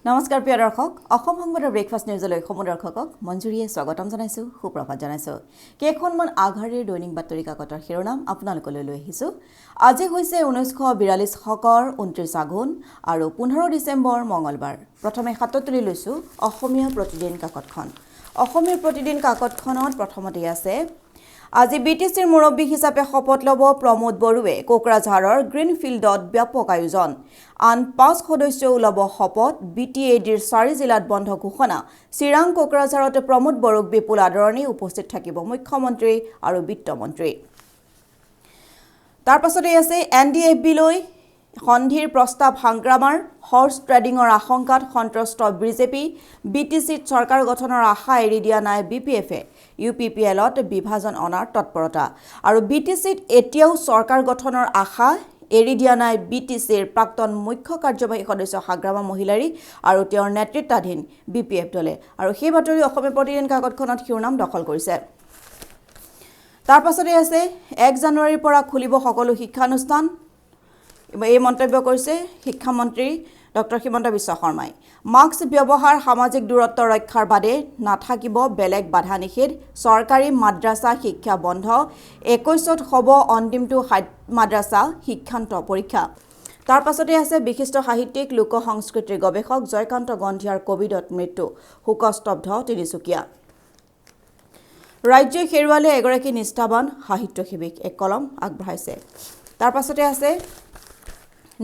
নমস্কাৰ প্ৰিয় দৰ্শক অসম সংবাদৰ ব্ৰেকফাষ্ট নিউজলৈ সমূহ দৰ্শকক মঞ্জুৰীয়ে স্বাগতম জনাইছোঁ সুপ্ৰভাত জনাইছোঁ কেইখনমান আঘাৰীৰ দৈনিক বাতৰি কাকতৰ শিৰোনাম আপোনালোকলৈ লৈ আহিছোঁ আজি হৈছে 1942 শকৰ 29 আঘোণ আৰু 15 ডিচেম্বৰ মঙলবাৰ প্ৰথমে হাতত তুলি লৈছোঁ অসমীয়া প্ৰতিদিন কাকতখন অসমীয়া প্ৰতিদিন কাকতখনত প্ৰথমতে আছে আজি বিটিচিৰ মুৰব্বী হিচাপে শপত ল'ব প্ৰমোদ বৰুৱে কোকৰাঝাৰৰ গ্ৰীণফিল্ডত ব্যাপক আয়োজন আন 5 সদস্য ল'ব শপত বিটিএডিৰ 4 জিলাত বন্ধ ঘোষণা চিৰাং কোকৰাঝাৰত প্ৰমোদ বৰুক বিপুল আদৰণি উপস্থিত থাকিব মুখ্যমন্ত্ৰী আৰু বিত্তমন্ত্ৰী তাৰ পাছতে আছে এনডিএফবিলৈ সন্ধিৰ প্ৰস্তাৱ হাংগ্ৰামাৰ হৰ্স ট্ৰেডিঙৰ আশংকাত সন্ত্ৰস্ত বিজেপি বিটিচিত চৰকাৰ গঠনৰ আশা এৰি দিয়া নাই বিপিএফে ইউপিপিএলত বিভাজন অনাৰ তৎপৰতা আৰু বিটিচিত এতিয়াও চৰকাৰ গঠনৰ আশা এৰি দিয়া নাই বিটিচিৰ প্ৰাক্তন মুখ্য কাৰ্যবাহী সদস্য হাগ্ৰামা মহিলাৰী আৰু তেওঁৰ নেতৃত্বাধীন বিপিএফ দলে আৰু সেই বাতৰি অসমীয়া প্ৰতিদিন কাকতখনত শিৰোনাম দখল কৰিছে তাৰ পাছতে আছে 1 জানুৱাৰীৰ পৰা খুলিব সকলো শিক্ষানুষ্ঠান এই মন্তব্য কৰিছে শিক্ষামন্ত্ৰী ডক্টৰ হিমন্ত বিশ্ব শৰ্মাই মাস্ক ব্যৱহাৰ সামাজিক দূৰত্ব ৰক্ষাৰ বাদে নাথাকিব বেলেগ বাধা নিষেধ চৰকাৰী মাদ্ৰাসা শিক্ষা বন্ধ 21ত হ'ব অন্তিমটো মাদ্ৰাসা শিক্ষান্ত পৰীক্ষা তাৰ পাছতে আছে বিশিষ্ট সাহিত্যিক লোক সংস্কৃতিৰ গৱেষক জয়কান্ত গন্ধিয়াৰ কোভিডত মৃত্যু শোকস্তব্ধ তিনিচুকীয়া ৰাজ্যই হেৰুৱালে এগৰাকী নিষ্ঠাবান সাহিত্য সেৱিক এক কলম আগবঢ়াইছে তাৰ পাছতে আছে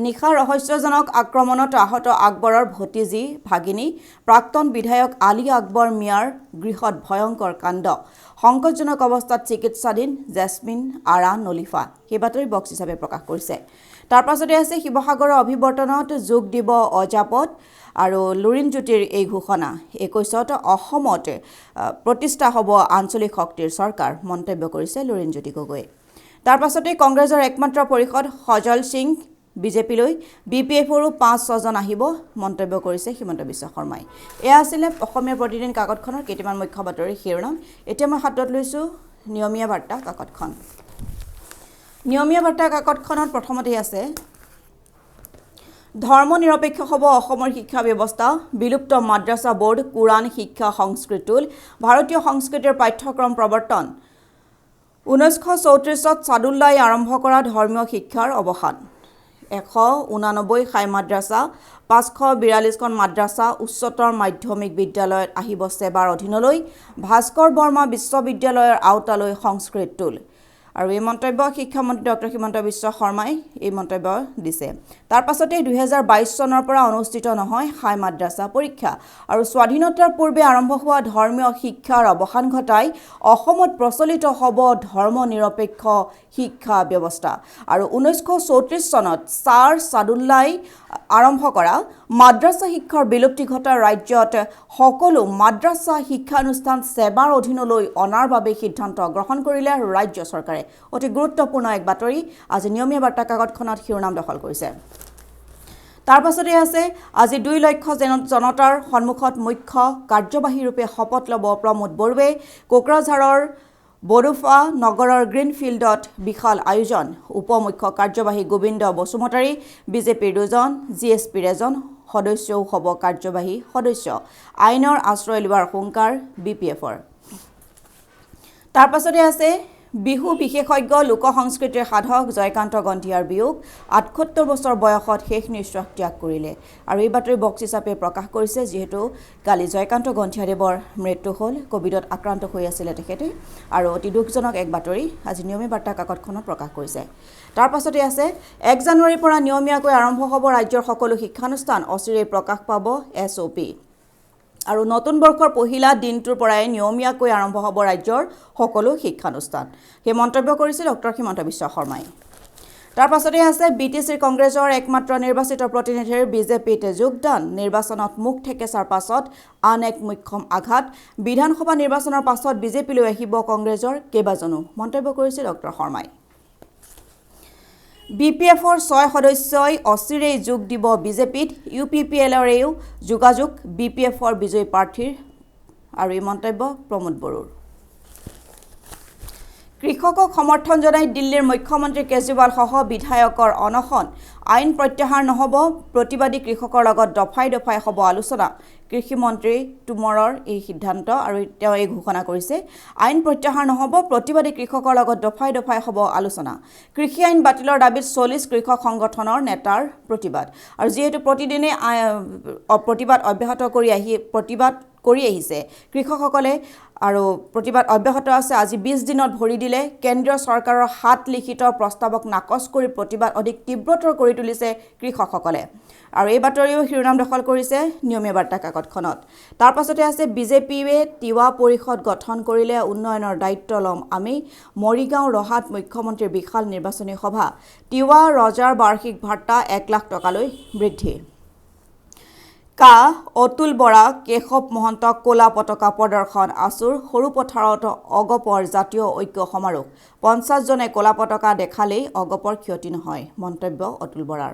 নিশা ৰহস্যজনক আক্ৰমণত আহত আকবৰৰ ভতিজী ভাগিনী প্ৰাক্তন বিধায়ক আলী আকবৰ মিয়াৰ গৃহত ভয়ংকৰ কাণ্ড সংকটজনক অৱস্থাত চিকিৎসাধীন জেছমিন আৰা নলিফা সেই বাতৰি বক্স হিচাপে প্ৰকাশ কৰিছে তাৰ পাছতে আছে শিৱসাগৰৰ অভিৱৰ্তনত যোগ দিব অজাপত আৰু লুৰিণজ্যোতিৰ এই ঘোষণা 21ত অসমত প্ৰতিষ্ঠা হ'ব আঞ্চলিক শক্তিৰ চৰকাৰ মন্তব্য কৰিছে লুৰিণজ্যোতি গগৈ তাৰ পাছতে কংগ্ৰেছৰ একমাত্ৰ পৰিষদ সজল সিং বিজেপিলৈ বিপিএফৰো 5-6 জন আহিব মন্তব্য কৰিছে হিমন্ত বিশ্ব শৰ্মাই এয়া আছিল অসমীয়া প্ৰতিদিন কাকতখনৰ কেইটামান মুখ্য বাতৰি শিৰোনাম এতিয়া মই হাতত লৈছোঁ নিয়মীয়া বাৰ্তা কাকতখন নিয়মীয়া বাৰ্তা কাকতখনত প্ৰথমতে আছে ধৰ্ম নিৰপেক্ষ হ'ব অসমৰ শিক্ষা ব্যৱস্থা বিলুপ্ত মাদ্ৰাসা বোৰ্ড কুৰাণ শিক্ষা সংস্কৃতুল ভাৰতীয় সংস্কৃতিৰ পাঠ্যক্ৰম প্ৰৱৰ্তন 1934ত সাদুল্লাই আৰম্ভ কৰা ধৰ্মীয় শিক্ষাৰ অৱসান 189 খাই মাদ্ৰাসা 542খন মাদ্ৰাসা উচ্চতৰ মাধ্যমিক বিদ্যালয়ত আহিব সেৱাৰ অধীনলৈ ভাস্কৰ বৰ্মা বিশ্ববিদ্যালয়ৰ আওতালৈ সংস্কৃত টুল আৰু এই মন্তব্য শিক্ষামন্ত্ৰী ডক্টৰ হিমন্ত বিশ্ব শৰ্মাই এই মন্তব্য দিছে তাৰ পাছতে 2022 চনৰ পৰা অনুষ্ঠিত নহয় হাই মাদ্ৰাসা পৰীক্ষা আৰু স্বাধীনতাৰ পূৰ্বে আৰম্ভ হোৱা ধৰ্মীয় শিক্ষাৰ অৱসান ঘটাই অসমত প্ৰচলিত হ'ব ধৰ্ম নিৰপেক্ষ শিক্ষা ব্যৱস্থা আৰু 1934 চনত ছাৰ সাদুল্লাই আৰম্ভ কৰা মাদ্ৰাসা শিক্ষাৰ বিলুপ্তি ঘটা ৰাজ্যত সকলো মাদ্ৰাসা শিক্ষানুষ্ঠান সেৱাৰ অধীনলৈ অনাৰ বাবে সিদ্ধান্ত গ্ৰহণ কৰিলে ৰাজ্য চৰকাৰে অতি গুৰুত্বপূৰ্ণ এক বাতৰি আজি নিয়মীয়া বাৰ্তা কাকতখনত শিৰোনাম দখল কৰিছে তাৰ পাছতে আছে আজি 2 লক্ষ জনতাৰ সন্মুখত মুখ্য কাৰ্যবাহী ৰূপে শপত ল'ব প্ৰমোদ বৰুৱে কোকৰাঝাৰৰ বৰুফা নগৰৰ গ্ৰীণফিল্ডত বিশাল আয়োজন উপমুখ্য কাৰ্যবাহী গোবিন্দ বসুমতাৰী বিজেপিৰ 2 জন জিএছপিৰ 1 জন সদস্যও হ'ব কাৰ্যবাহী সদস্য আইনৰ আশ্ৰয় লোৱাৰ হুংকাৰ বিপিএফৰ তাৰ পাছতে আছে বিহু বিশেষজ্ঞ লোক সংস্কৃতিৰ সাধক জয়কান্ত গন্ধিয়াৰ বিয়োগ 78 বছৰ বয়সত শেষ নিশ্বাস ত্যাগ কৰিলে আৰু এই বাতৰি বক্স হিচাপে প্ৰকাশ কৰিছে যিহেতু কালি জয়কান্ত গন্ধিয়াদেৱৰ মৃত্যু হ'ল কোভিডত আক্ৰান্ত হৈ আছিল তেখেতে আৰু অতি দুখজনক এক বাতৰি আজি নিয়মীয়া বাৰ্তা কাকতখনত প্ৰকাশ কৰিছে তাৰ পাছতে আছে 1 জানুৱাৰীৰ পৰা নিয়মীয়াকৈ আৰম্ভ হ'ব ৰাজ্যৰ সকলো শিক্ষানুষ্ঠান অচিৰেই প্ৰকাশ পাব এছঅপি আৰু নতুন বৰ্ষৰ পহিলা দিনটোৰ পৰাই নিয়মীয়াকৈ আৰম্ভ হ'ব ৰাজ্যৰ সকলো শিক্ষানুষ্ঠান সেই মন্তব্য কৰিছিল ডক্টৰ হিমন্ত বিশ্ব শৰ্মাই তাৰ পাছতে আছে বিটিচিৰ কংগ্ৰেছৰ একমাত্ৰ নিৰ্বাচিত প্ৰতিনিধিৰ বিজেপিত যোগদান নিৰ্বাচনত মুখ ঠেকেচাৰ পাছত আন এক মুখ্যম আঘাত বিধানসভা নিৰ্বাচনৰ পাছত বিজেপিলৈ আহিব কংগ্ৰেছৰ কেইবাজনো মন্তব্য কৰিছিল ডক্টৰ শৰ্মাই বিপিএফৰ 6 সদস্যই অচিৰেই যোগ দিব বিজেপিত ইউপিপিএলৰেও যোগাযোগ বিপিএফৰ বিজয়ী প্ৰাৰ্থীৰ আৰু এই মন্তব্য প্ৰমোদ বৰুৰ কৃষকক সমৰ্থন জনাই দিল্লীৰ মুখ্যমন্ত্ৰী কেজৰিৱাল সহ বিধায়কৰ অনশন আইন প্ৰত্যাহাৰ নহ'ব প্ৰতিবাদী কৃষকৰ লগত দফাই দফাই হ'ব আলোচনা কৃষিমন্ত্ৰী টোমৰৰ এই সিদ্ধান্ত আৰু তেওঁ এই ঘোষণা কৰিছে আইন প্ৰত্যাহাৰ নহ'ব প্ৰতিবাদী কৃষকৰ লগত দফাই দফাই হ'ব আলোচনা কৃষি আইন বাতিলৰ দাবীত 40 কৃষক সংগঠনৰ নেতাৰ প্ৰতিবাদ আৰু যেহেতু প্ৰতিদিনে প্ৰতিবাদ অব্যাহত কৰি আহিছে কৃষকসকলে আৰু প্ৰতিবাদ অব্যাহত আছে আজি 20 দিনত ভৰি দিলে কেন্দ্ৰীয় চৰকাৰৰ হাত লিখিত প্ৰস্তাৱক নাকচ কৰি প্ৰতিবাদ অধিক তীব্ৰতৰ কৰি তুলিছে কৃষকসকলে আৰু এই বাতৰিও শিৰোনাম দখল কৰিছে নিয়মীয়া বাৰ্তা কাকতখনত তাৰ পাছতে আছে বিজেপিয়ে তিৱা পৰিষদ গঠন কৰিলে উন্নয়নৰ দায়িত্ব লম আমি মৰিগাঁও ৰহাত মুখ্যমন্ত্ৰীৰ বিশাল নিৰ্বাচনী সভা তিৱা ৰজাৰ বাৰ্ষিক ভাৰ্তা 1 লাখ টকালৈ বৃদ্ধি অতুল বৰা কেশৱ মহন্তক ক'লা পতাকা প্ৰদৰ্শন আছুৰ সৰু পথাৰত অগপৰ জাতীয় ঐক্য সমাৰোহ 50 জনে ক'লা পতাকা দেখালেই অগপৰ ক্ষতি নহয় মন্তব্য অতুল বৰাৰ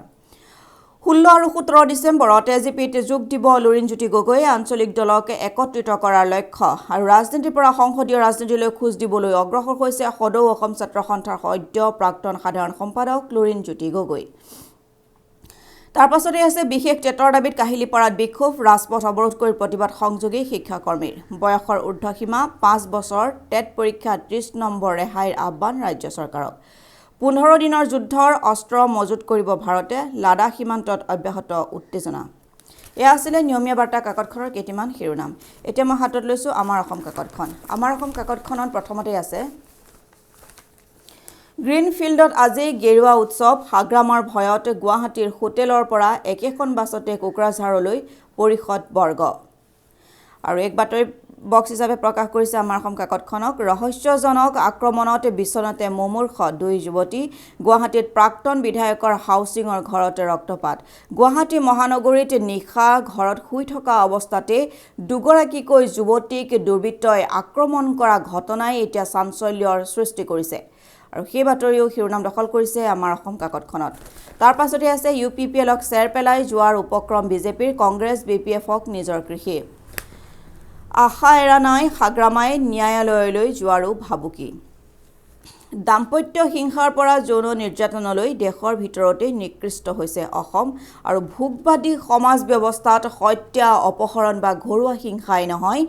16 আৰু 17 ডিচেম্বৰত এজিপিত যোগ দিব লুৰিণজ্যোতি গগৈয়ে আঞ্চলিক দলক একত্ৰিত কৰাৰ লক্ষ্য আৰু ৰাজনীতিৰ পৰা সংসদীয় ৰাজনীতিলৈ খোজ দিবলৈ অগ্ৰসৰ হৈছে সদৌ অসম ছাত্ৰ সন্থাৰ সদ্য প্ৰাক্তন সাধাৰণ সম্পাদক লুৰিণজ্যোতি গগৈ তাৰ পাছতে আছে বিশেষ টেটৰ দাবীত কাহিলীপাৰাত বিক্ষোভ ৰাজপথ অৱৰোধ কৰি প্ৰতিবাদ সংযোগী শিক্ষাকৰ্মীৰ বয়সৰ ঊৰ্ধ্বসীমা 5 বছৰ টেট পৰীক্ষা 30 নম্বৰ ৰেহাইৰ আহ্বান ৰাজ্য চৰকাৰক 15 দিনৰ যুদ্ধৰ অস্ত্ৰ মজুত কৰিব ভাৰতে লাডাখ সীমান্তত অব্যাহত উত্তেজনা এয়া আছিল নিয়মীয়া বাৰ্তা কাকতখনৰ কেইটামান শিৰোনাম এতিয়া মই হাতত লৈছো আমাৰ অসম কাকতখন আমাৰ অসম কাকতখনত প্ৰথমতে আছে গ্ৰীণফিল্ডত আজি গেৰুৱা উৎসৱ হাগ্ৰামাৰ ভয়ত গুৱাহাটীৰ হোটেলৰ পৰা একেখন বাছতে কোকৰাঝাৰলৈ পৰিষদ বৰ্গ আৰু এক বাতৰি বক্স হিচাপে প্ৰকাশ কৰিছে আমাৰ অসম কাকতখনক ৰহস্যজনক আক্ৰমণত বিচনাতে মুমূৰ্ষ দুই যুৱতী গুৱাহাটীত প্ৰাক্তন বিধায়কৰ হাউচিঙৰ ঘৰতে ৰক্তপাত গুৱাহাটী মহানগৰীত নিশা ঘৰত শুই থকা অৱস্থাতে দুগৰাকীকৈ যুৱতীক দুৰ্বৃত্তই আক্ৰমণ কৰা ঘটনাই এতিয়া চাঞ্চল্যৰ সৃষ্টি কৰিছে আৰু সেই বাতৰিও শিৰোনাম দখল কৰিছে আমাৰ অসম কাকতখনত তাৰ পাছতে আছে ইউপিপিএলক চেৰ পেলাই যোৱাৰ উপক্ৰম বিজেপিৰ কংগ্ৰেছ বিপিএফক নিজৰ কৃষি আশা এৰা নাই হাগ্ৰামাই ন্যায়ালয়লৈ যোৱাৰো ভাবুকি দাম্পত্য হিংসাৰ পৰা যৌন নিৰ্যাতনলৈ দেশৰ ভিতৰতে নিকৃষ্ট হৈছে অসম আৰু ভোগবাদী সমাজ ব্যৱস্থাত হত্যা অপহৰণ বা ঘৰুৱা হিংসাই নহয়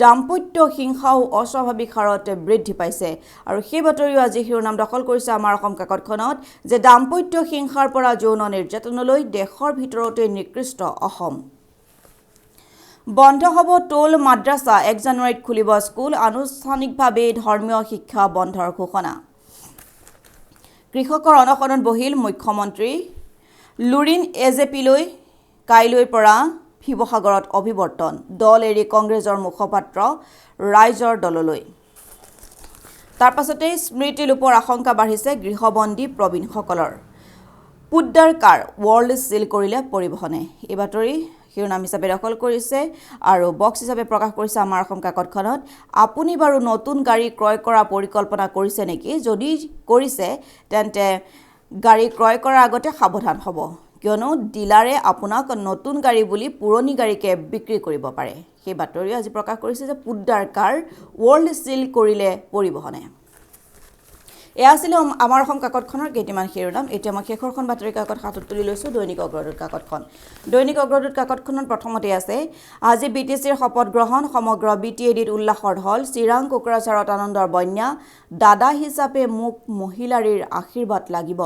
দাম্পত্য হিংসাও অস্বাভাৱিক হাৰত বৃদ্ধি পাইছে আৰু সেই বাতৰিও আজি শিৰোনাম দখল কৰিছে আমাৰ অসম কাকতখনত যে দাম্পত্য হিংসাৰ পৰা যৌন নিৰ্যাতনলৈ দেশৰ ভিতৰতে নিকৃষ্ট অসম বন্ধ হ'ব টোল মাদ্ৰাছা 1 জানুৱাৰীত খুলিব স্কুল আনুষ্ঠানিকভাৱে ধৰ্মীয় শিক্ষা বন্ধৰ ঘোষণা কৃষকৰ অনশনত বহিল মুখ্যমন্ত্ৰী লুৰিণ এজেপিলৈ কাইলৈৰ পৰা শিৱসাগৰত অভিৱৰ্তন দল এৰি কংগ্ৰেছৰ মুখপাত্ৰ ৰাইজৰ দললৈ তাৰ পাছতে স্মৃতিলোপৰ আশংকা বাঢ়িছে গৃহবন্দী প্ৰবীণসকলৰ পুদ্দাৰ কাৰ ৱৰ্ল্ড সিল কৰিলে পৰিবহনে এই বাতৰি শিৰোনাম হিচাপে দখল কৰিছে আৰু বক্স হিচাপে প্ৰকাশ কৰিছে আমাৰ অসম কাকতখনত আপুনি বাৰু নতুন গাড়ী ক্ৰয় কৰা পৰিকল্পনা কৰিছে নেকি যদি কৰিছে তেন্তে গাড়ী ক্ৰয় কৰাৰ আগতে সাৱধান হ'ব কিয়নো ডিলাৰে আপোনাক নতুন গাড়ী বুলি পুৰণি গাড়ীকে বিক্ৰী কৰিব পাৰে সেই বাতৰি আজি প্ৰকাশ কৰিছে যে পুদ্দাৰ কাৰ ৱৰ্ল্ড সিল কৰিলে পৰিবহনে এয়া আছিল আমাৰ অসম কাকতখনৰ কেইটামান শিৰোনাম এতিয়া মই শেষৰখন বাতৰি কাকত হাতত তুলি লৈছো দৈনিক অগ্ৰদূত কাকতখন দৈনিক অগ্ৰদূত কাকতখনত প্ৰথমতে আছে আজি বিটিচিৰ শপত গ্ৰহণ সমগ্ৰ বিটিএডিত উল্লাসৰ ঢল চিৰাং কোকৰাঝাৰত আনন্দৰ বন্যা দাদা হিচাপে মোক মহিলাৰীৰ আশীৰ্বাদ লাগিব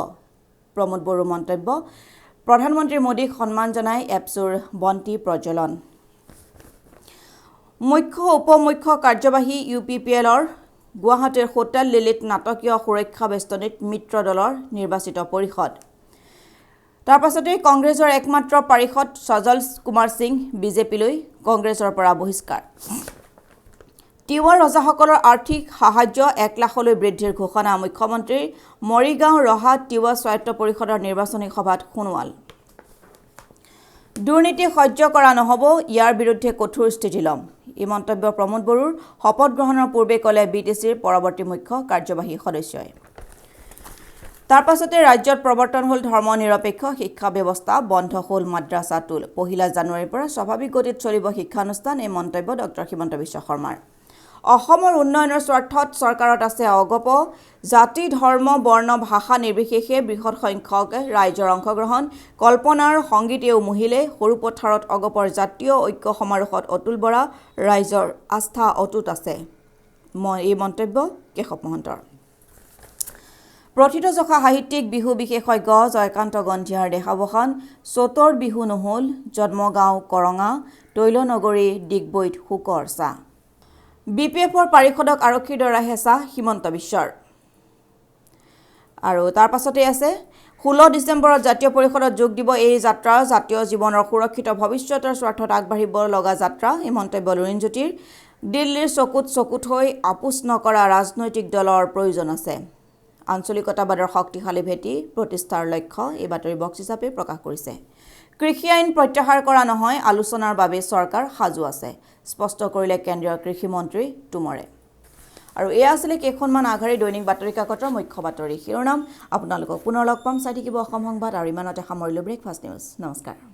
প্ৰমোদ বড়ো মন্তব্য প্ৰধানমন্ত্ৰী মোদীক সন্মান জনাই এপছুৰ বন্তি প্ৰজ্বলন মুখ্য উপমুখ্য কাৰ্যবাহী ইউপিপিএলৰ গুৱাহাটীৰ হোটেল লিলিত নাটকীয় সুৰক্ষা বেষ্টনীত মিত্ৰ দলৰ নিৰ্বাচিত পৰিষদ তাৰ পাছতে কংগ্ৰেছৰ একমাত্ৰ পাৰিষদ সজল কুমাৰ সিং বিজেপিলৈ কংগ্ৰেছৰ পৰা বহিষ্কাৰ তিৱা ৰজাসকলৰ আৰ্থিক সাহায্য 1 লাখলৈ বৃদ্ধিৰ ঘোষণা মুখ্যমন্ত্ৰীৰ মৰিগাঁও ৰহাত তিৱা স্বায়ত্ত পৰিষদৰ নিৰ্বাচনী সভাত সোণোৱাল দুৰ্নীতি সহ্য কৰা নহ'ব ইয়াৰ বিৰুদ্ধে কঠোৰ স্থিতি ল'ম এই মন্তব্য প্ৰমোদ বড়োৰ শপত গ্ৰহণৰ পূৰ্বে ক'লে বিটিচিৰ পৰৱৰ্তী মুখ্য কাৰ্যবাহী সদস্যই তাৰ পাছতে ৰাজ্যত প্ৰৱৰ্তন হ'ল ধৰ্ম নিৰপেক্ষ শিক্ষা ব্যৱস্থা বন্ধ হ'ল মাদ্ৰাছা টোল 1 জানুৱাৰীৰ পৰা স্বাভাৱিক গতিত চলিব শিক্ষানুষ্ঠান এই মন্তব্য ডক্টৰ হিমন্ত বিশ্ব শৰ্মাৰ অসমৰ উন্নয়নৰ স্বাৰ্থত চৰকাৰত আছে অগপ জাতি ধৰ্ম বৰ্ণ ভাষা নিৰ্বিশেষে বৃহৎ সংখ্যক ৰাইজৰ অংশগ্ৰহণ কল্পনাৰ সংগীতে উমহিলে সৰু পথাৰত অগপৰ জাতীয় ঐক্য সমাৰোহত অতুল বৰা ৰাইজৰ আস্থা অটুট আছে এই মন্তব্য কেশৱ মহন্তৰ প্ৰথিতযশা সাহিত্যিক বিহু বিশেষজ্ঞ জয়কান্ত গন্ধিয়াৰ দেহাৱসান চতৰ বিহু নহল জন্মগাঁও কৰঙা তৈলনগৰী ডিগবৈত শোকৰ ছাঁ বিপিএফৰ পাৰিষদক আৰক্ষীৰ দ্বাৰা হেঁচা হিমন্ত বিশ্বৰ আৰু তাৰ পাছতে আছে 16 ডিচেম্বৰত জাতীয় পৰিষদত যোগ দিব এই যাত্ৰা জাতীয় জীৱনৰ সুৰক্ষিত ভৱিষ্যতৰ স্বাৰ্থত আগবাঢ়িব লগা যাত্ৰা এই মন্তব্য লুৰিণজ্যোতিৰ দিল্লীৰ চকুত হৈ আপোচ নকৰা ৰাজনৈতিক দলৰ প্ৰয়োজন আছে আঞ্চলিকতাবাদৰ শক্তিশালী ভেটি প্ৰতিষ্ঠাৰ লক্ষ্য এই বাতৰি বক্স হিচাপে প্ৰকাশ কৰিছে কৃষি আইন প্ৰত্যাহাৰ কৰা নহয় আলোচনাৰ বাবে চৰকাৰ সাজু আছে স্পষ্ট কৰিলে কেন্দ্ৰীয় কৃষি মন্ত্ৰী টোমৰে আৰু এয়া আছিল কেইখনমান আঘাৰী দৈনিক বাতৰি কাকতৰ মুখ্য বাতৰি শিৰোনাম আপোনালোকক পুনৰ লগ পাম চাই থাকিব অসম সংবাদ আৰু ইমানতে সামৰিলো ব্ৰেকফাষ্ট নিউজ নমস্কাৰ